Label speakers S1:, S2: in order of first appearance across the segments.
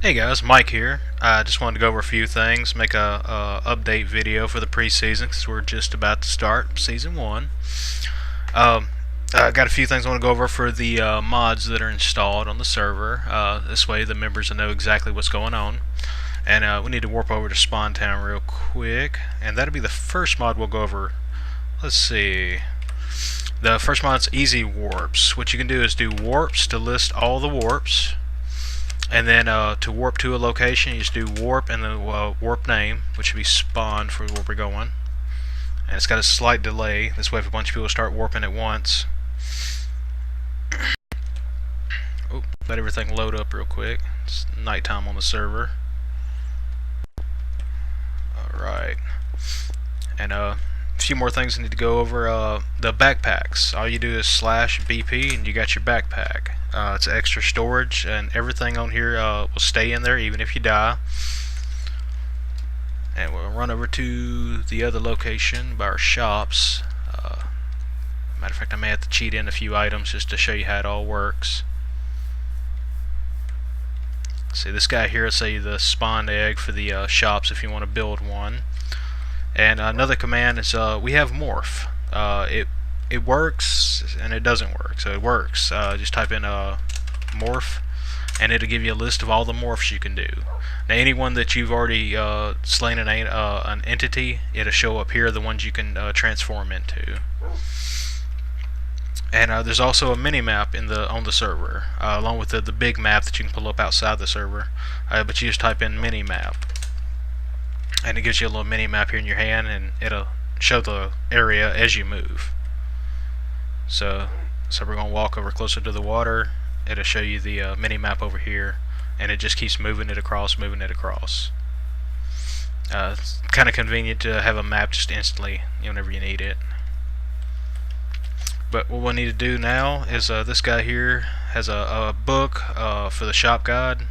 S1: Hey guys, Mike here. I just wanted to go over a few things, make a update video for the preseason because we're just about to start season one. Um, I got a few things I want to go over for the mods that are installed on the server. This way the members will know exactly what's going on. And we need to warp over to Spawn Town real quick, and that'll be the first mod we'll go over. Let's see. The first mod is Easy Warps. What you can do is do warps to list all the warps. And then to warp to a location, you just do warp and then warp name, which should be spawn for where we're going. And it's got a slight delay. This way, if a bunch of people start warping at once, let everything load up real quick. It's nighttime on the server. Alright. And a few more things I need to go over. The backpacks. All you do is /BP and you got your backpack. It's extra storage, and everything on here will stay in there even if you die. And we'll run over to the other location by our shops. Matter of fact, I may have to cheat in a few items just to show you how it all works. See, this guy here will say the spawn egg for the shops if you want to build one. And another command is we have morph. It works and it doesn't work. So it works. Just type in morph, and it'll give you a list of all the morphs you can do. Now, anyone that you've already slain an entity, it'll show up here the ones you can transform into. And there's also a minimap on the server, along with the big map that you can pull up outside the server. But you just type in minimap, and it gives you a little minimap here in your hand, and it'll show the area as you move. So we're going to walk over closer to the water. It'll show you the mini-map over here, and it just keeps moving it across. It's kind of convenient to have a map just instantly whenever you need it. But what we need to do now is this guy here has a book for the shop guide,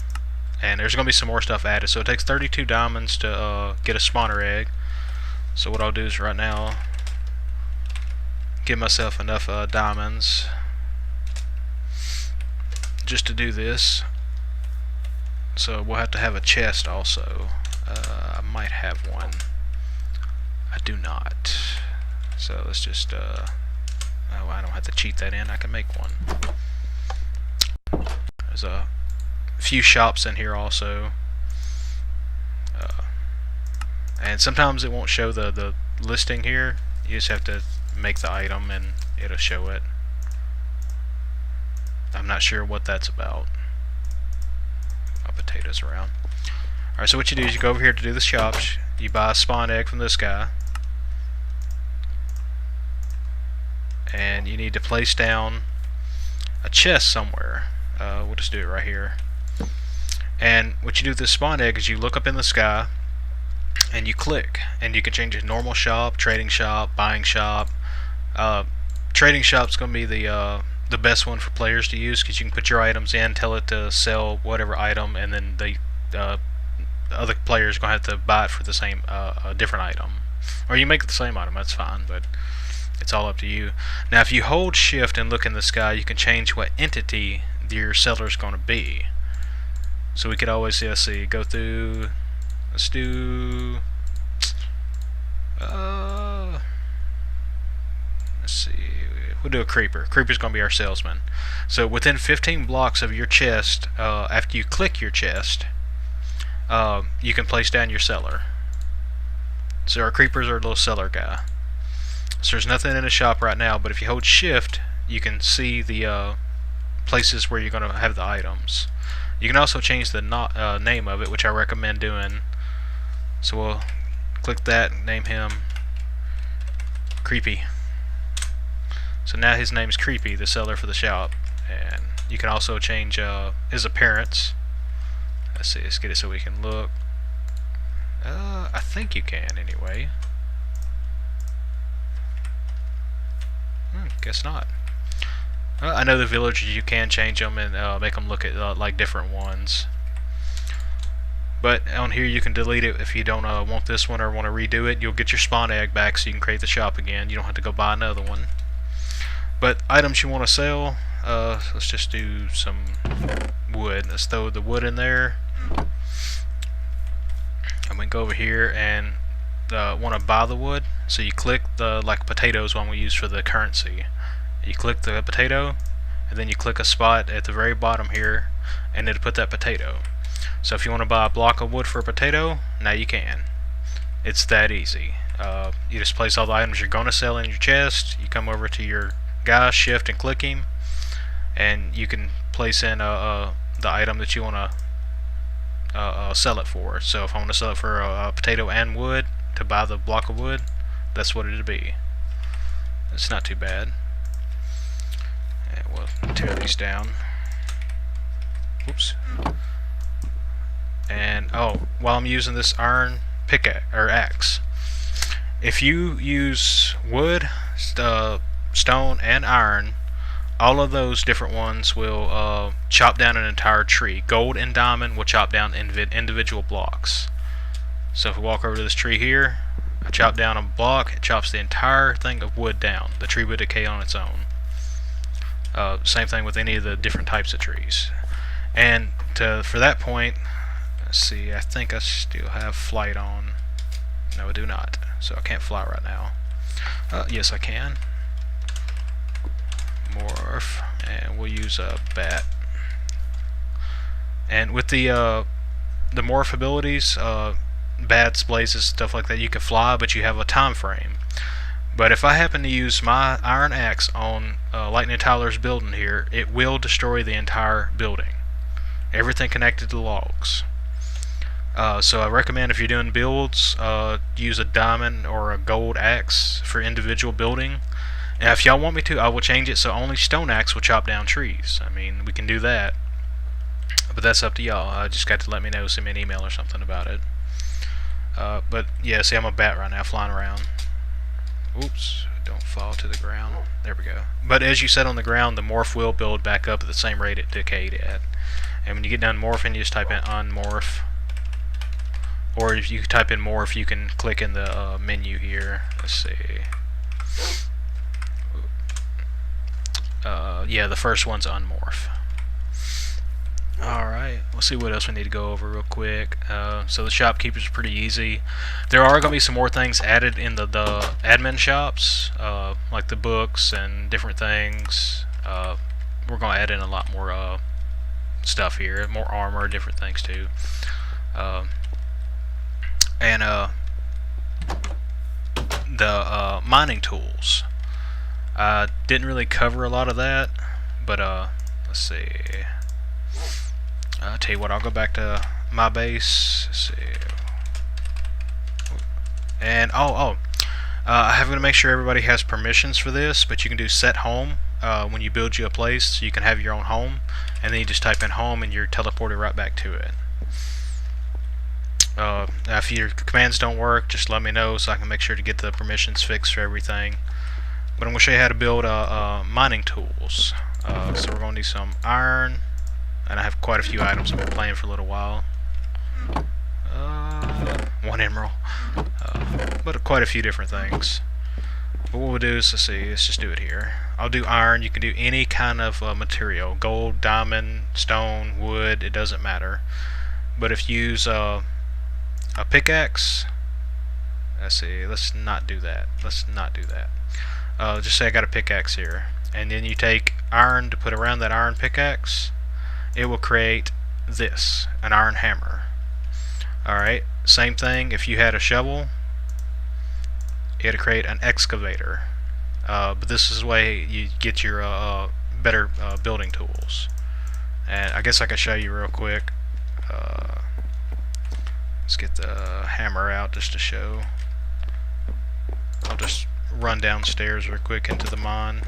S1: and there's going to be some more stuff added. So it takes 32 diamonds to get a spawner egg. So what I'll do is right now give myself enough diamonds just to do this. So we'll have to have a chest also. I might have one. I do not. So let's just oh, I don't have to cheat that in. I can make one. There's a few shops in here also. And sometimes it won't show the listing here. You just have to make the item and it'll show it. I'm not sure what that's about. I'll potatoes around. Alright, so what you do is you go over here to do the shops. You buy a spawn egg from this guy. And you need to place down a chest somewhere. We'll just do it right here. And what you do with this spawn egg is you look up in the sky and you click, and you can change it to normal shop, trading shop, buying shop. Trading shop's going to be the best one for players to use because you can put your items in, tell it to sell whatever item, and then the other players are going to have to buy it for the same different item. Or you make it the same item, that's fine, but it's all up to you. Now, if you hold shift and look in the sky, you can change what entity your seller is going to be. So we could always see, go through. Let's do. Let's see. We'll do a creeper. Creeper's going to be our salesman. So within 15 blocks of your chest, after you click your chest, you can place down your seller. So our creepers are a little seller guy. So there's nothing in the shop right now, but if you hold shift, you can see the places where you're going to have the items. You can also change the name of it, which I recommend doing. So we'll click that and name him Creepy. So now his name's Creepy, the seller for the shop. And you can also change his appearance. Let's see, let's get it so we can look. I think you can anyway. Guess not. I know the villagers, you can change them and make them look at like different ones. But on here you can delete it if you don't want this one or want to redo it. You'll get your spawn egg back so you can create the shop again. You don't have to go buy another one. But items you want to sell, let's just do some wood. Let's throw the wood in there. I'm gonna go over here and want to buy the wood. So you click the, like potatoes one we use for the currency. You click the potato, and then you click a spot at the very bottom here, and it'll put that potato. So if you want to buy a block of wood for a potato, now you can. It's that easy. You just place all the items you're going to sell in your chest. You come over to your guy, shift and click him, and you can place in the item that you want to sell it for. So if I want to sell it for a potato and wood, to buy the block of wood, that's what it'd be. It's not too bad. And we'll tear these down. Oops. And while I'm using this iron pickaxe or axe, if you use wood, stone, and iron, all of those different ones will chop down an entire tree. Gold and diamond will chop down individual blocks. So if we walk over to this tree here, I chop down a block, it chops the entire thing of wood down. The tree would decay on its own. Same thing with any of the different types of trees. And for that point, let's see, I think I still have flight on. No, I do not. So I can't fly right now. Yes, I can. Morph, and we'll use a bat. And with the morph abilities, bats, blazes, stuff like that, you can fly, but you have a time frame. But if I happen to use my iron axe on Lightning Tyler's building here, it will destroy the entire building. Everything connected to the logs. So I recommend if you're doing builds, use a diamond or a gold axe for individual building. And if y'all want me to, I will change it so only stone axe will chop down trees. I mean, we can do that. But that's up to y'all. Just got to let me know, send me an email or something about it. But yeah, see, I'm a bat right now flying around. Oops, don't fall to the ground. There we go. But as you set on the ground, the morph will build back up at the same rate it decayed at. And when you get done morphing, you just type in unmorph. Or if you type in morph, you can click in the menu here. Let's see. Yeah, the first one's unmorph. Alright, we'll see what else we need to go over real quick. So the shopkeeper's pretty easy. There are going to be some more things added in the admin shops, like the books and different things. We're going to add in a lot more stuff here, more armor, different things too. And the mining tools. I didn't really cover a lot of that, but let's see. I'll tell you what, I'll go back to my base. Let's see. And I have to make sure everybody has permissions for this, but you can do set home when you build you a place, so you can have your own home, and then you just type in home and you're teleported right back to it. Now if your commands don't work, just let me know so I can make sure to get the permissions fixed for everything. But I'm going to show you how to build mining tools. So we're going to need some iron, and I have quite a few items I've been playing for a little while. 1 emerald, but quite a few different things. But what we'll do is, let's just do it here. I'll do iron. You can do any kind of material, gold, diamond, stone, wood, it doesn't matter. But if you use a pickaxe, let's not do that. Just say I got a pickaxe here, and then you take iron to put around that iron pickaxe, it will create this, an iron hammer. Alright, same thing if you had a shovel, it'll create an excavator. But this is the way you get your better building tools. And I guess I can show you real quick. Let's get the hammer out just to show. I'll just run downstairs real quick into the mine.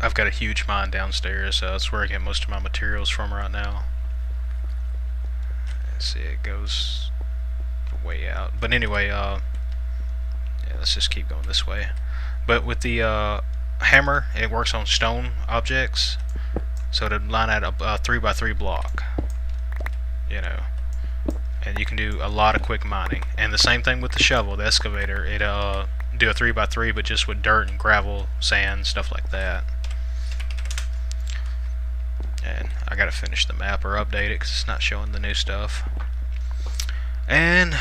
S1: I've got a huge mine downstairs, so that's where I get most of my materials from right now. Let's see, it goes way out. But anyway, yeah, let's just keep going this way. But with the hammer, it works on stone objects, so to line out a 3x3 block, you know. And you can do a lot of quick mining. And the same thing with the shovel, the excavator. It do a 3x3, but just with dirt and gravel, sand, stuff like that. And I gotta finish the map or update it because it's not showing the new stuff. And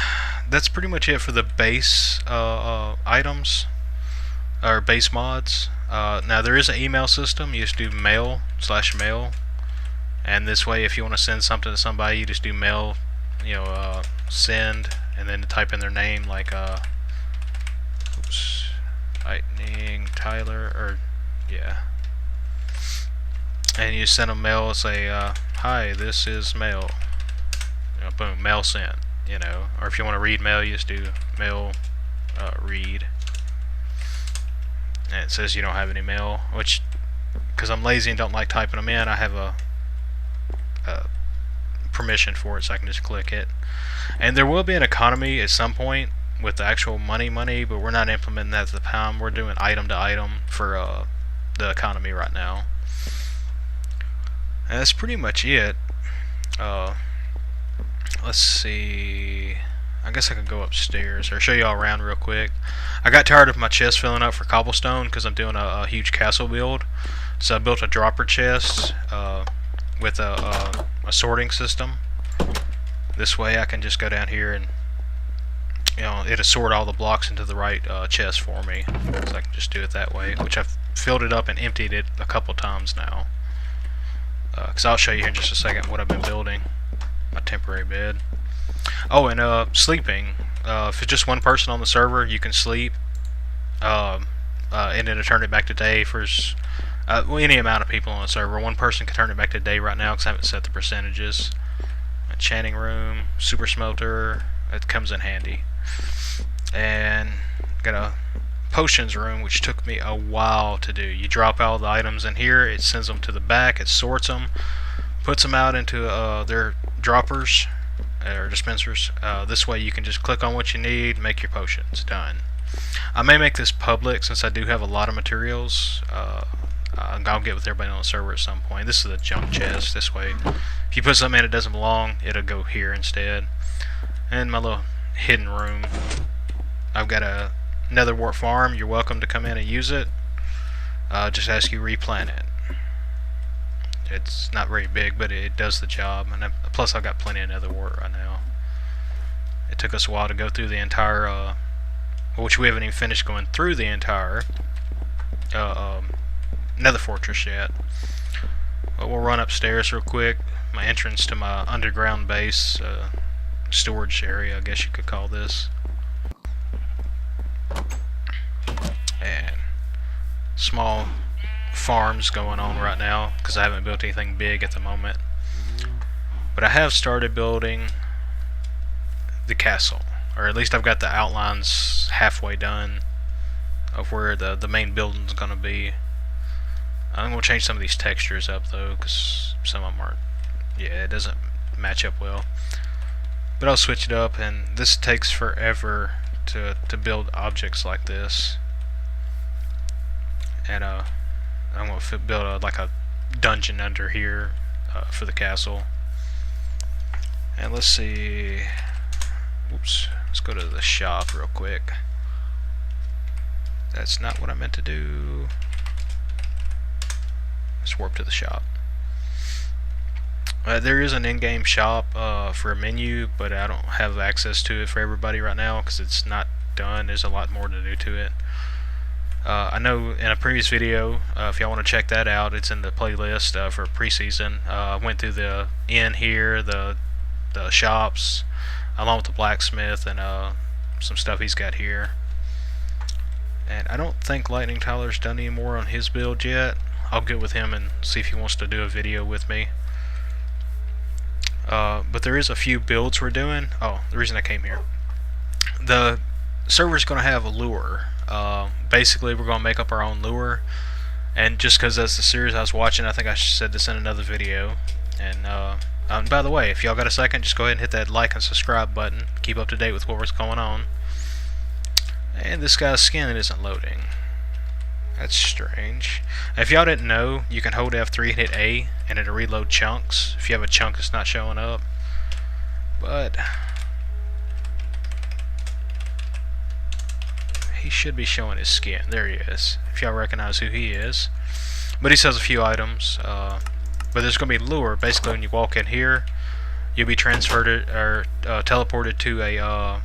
S1: that's pretty much it for the base items or base mods. Now there is an email system. You just do mail/mail, and this way, if you want to send something to somebody, you just do mail, send, and then type in their name, like Lightning Tyler, or yeah. And you send them mail, say, hi, this is mail. Boom, mail sent. Or if you want to read mail, you just do mail read. And it says you don't have any mail, which, because I'm lazy and don't like typing them in, I have a permission for it, so I can just click it. And there will be an economy at some point with the actual money, but we're not implementing that at the time. We're doing item to item for the economy right now. And that's pretty much it. Let's see. I guess I could go upstairs or show you all around real quick. I got tired of my chest filling up for cobblestone because I'm doing a huge castle build. So I built a dropper chest with a sorting system. This way I can just go down here and it'll sort all the blocks into the right chest for me. So I can just do it that way, which I've filled it up and emptied it a couple times now. Because I'll show you here in just a second what I've been building. My temporary bed. Oh, and sleeping. If it's just one person on the server, you can sleep, and it'll turn it back to day for any amount of people on the server. One person can turn it back to day right now because I haven't set the percentages. Enchanting room, super smelter, it comes in handy. And got a potions room, which took me a while to do. You drop all the items in here, it sends them to the back, it sorts them, puts them out into their droppers or dispensers. This way you can just click on what you need, make your potions. Done. I may make this public since I do have a lot of materials. I'll get with everybody on the server at some point. This is a junk chest. This way, if you put something in it doesn't belong, it'll go here instead. And my little hidden room. I've got a nether wart farm. You're welcome to come in and use it. Just ask you replant it. It's not very big, but it does the job. And plus, I've got plenty of nether wart right now. It took us a while to go through the entire, which we haven't even finished going through the entire nether fortress yet. But we'll run upstairs real quick. My entrance to my underground base, storage area, I guess you could call this. And small farms going on right now because I haven't built anything big at the moment. But I have started building the castle, or at least I've got the outlines halfway done of where the main building's going to be. I'm going to change some of these textures up though because some of them aren't, it doesn't match up well. But I'll switch it up, and this takes forever to build objects like this. And I'm going to build like a dungeon under here for the castle. And let's see. Oops. Let's go to the shop real quick. That's not what I meant to do. Let's warp to the shop. There is an in-game shop for a menu, but I don't have access to it for everybody right now because it's not done. There's a lot more to do to it. I know in a previous video, if y'all want to check that out, it's in the playlist for preseason. I went through the inn here, the shops, along with the blacksmith and some stuff he's got here. And I don't think Lightning Tyler's done any more on his build yet. I'll get with him and see if he wants to do a video with me. But there is a few builds we're doing. Oh, the reason I came here. The server's going to have a lure. Basically, we're going to make up our own lure. And just because that's the series I was watching, I think I said this in another video. And by the way, if y'all got a second, just go ahead and hit that like and subscribe button. Keep up to date with what's going on. And this guy's skin isn't loading. That's strange. If y'all didn't know, you can hold F3 and hit A, and it'll reload chunks if you have a chunk that's not showing up. But he should be showing his skin. There he is, if y'all recognize who he is. But he sells a few items. But there's going to be lure. Basically, when you walk in here, you'll be transferred or teleported to a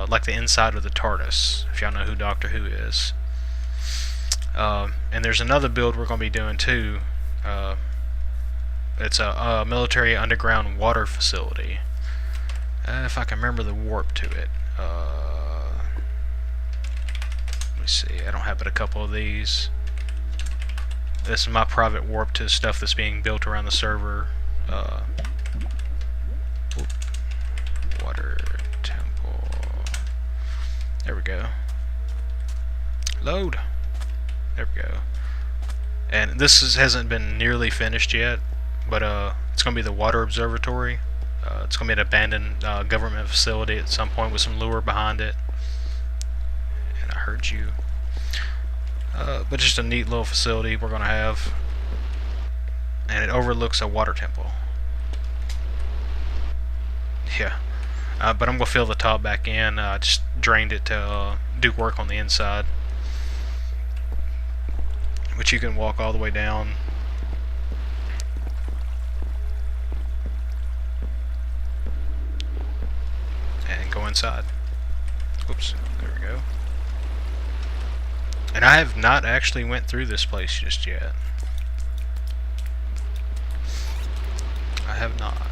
S1: like the inside of the TARDIS, if y'all know who Doctor Who is. And there's another build we're going to be doing too. It's a military underground water facility. If I can remember the warp to it. Let me see. I don't have but a couple of these. This is my private warp to stuff that's being built around the server. Water temple. There we go. Load. There we go. And this hasn't been nearly finished yet, but it's going to be the water observatory. It's going to be an abandoned government facility at some point with some lure behind it. And I heard you. But just a neat little facility we're going to have. And it overlooks a water temple. Yeah. But I'm going to fill the top back in. I just drained it to do work on the inside. But you can walk all the way down. And go inside. Oops, there we go. And I have not actually went through this place just yet. I have not.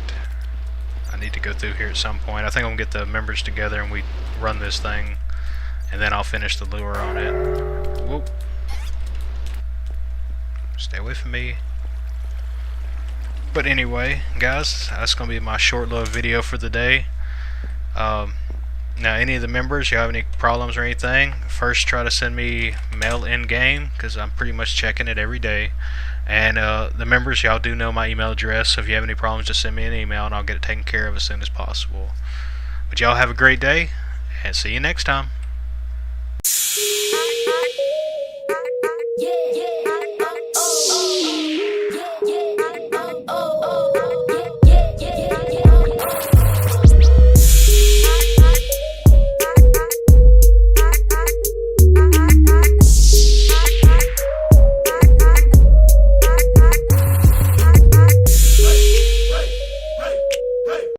S1: I need to go through here at some point. I think I'm going to get the members together and we run this thing. And then I'll finish the lure on it. Whoop. Stay away from me. But anyway, guys, that's going to be my short little video for the day. Now, any of the members, you have any problems or anything, first try to send me mail in-game, because I'm pretty much checking it every day. And the members, y'all do know my email address, so if you have any problems, just send me an email and I'll get it taken care of as soon as possible. But y'all have a great day, and see you next time.